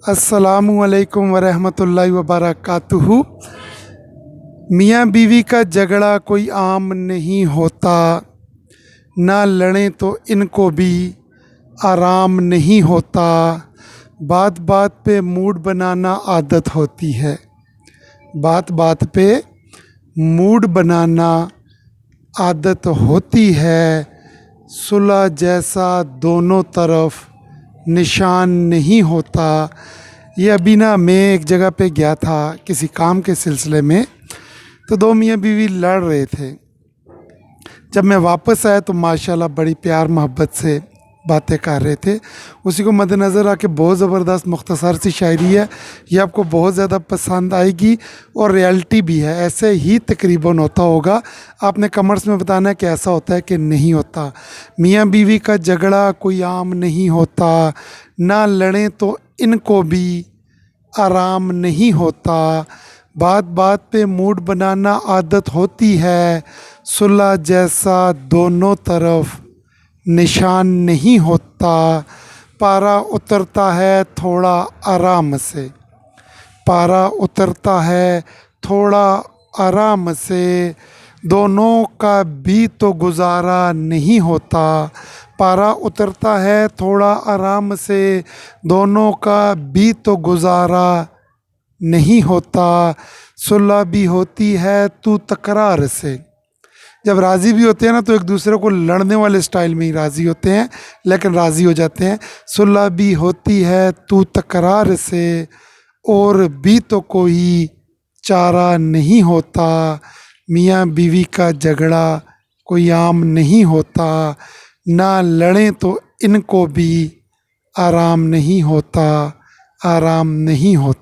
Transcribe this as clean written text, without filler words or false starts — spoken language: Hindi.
अस्सलामुअलैकुम वरहमतुल्लाहि वबरकातुहू। मियाँ बीवी का झगड़ा कोई आम नहीं होता, ना लड़ें तो इनको भी आराम नहीं होता। बात बात पे मूड बनाना आदत होती है। बात बात पे मूड बनाना आदत होती है। सुलह जैसा दोनों तरफ निशान नहीं होता। ये अभी ना मैं एक जगह पे गया था किसी काम के सिलसिले में, तो दो मियाँ बीवी लड़ रहे थे। जब मैं वापस आया तो माशाल्लाह बड़ी प्यार मोहब्बत से बातें कर रहे थे। उसी को मद्देनज़र आके बहुत ज़बरदस्त मुख्तसर सी शायरी है, ये आपको बहुत ज़्यादा पसंद आएगी और रियलिटी भी है। ऐसे ही तकरीबन होता होगा, आपने कमेंट्स में बताना है कि ऐसा होता है कि नहीं होता। मियाँ बीवी का झगड़ा कोई आम नहीं होता, ना लड़ें तो इनको भी आराम नहीं होता। बात बात पे मूड बनाना आदत होती है। सुलह जैसा दोनों तरफ निशान नहीं होता। पारा उतरता है थोड़ा आराम से, पारा उतरता है थोड़ा आराम से। दोनों का भी तो गुजारा नहीं होता। पारा उतरता है थोड़ा आराम से, दोनों का भी तो गुजारा नहीं होता। सुलह भी होती है तू तकरार से। जब राज़ी भी होते हैं ना तो एक दूसरे को लड़ने वाले स्टाइल में ही राज़ी होते हैं, लेकिन राज़ी हो जाते हैं। सुलह भी होती है तू तकरार से, और भी तो कोई चारा नहीं होता। मियाँ बीवी का झगड़ा कोई आम नहीं होता, ना लड़ें तो इनको भी आराम नहीं होता, आराम नहीं होता।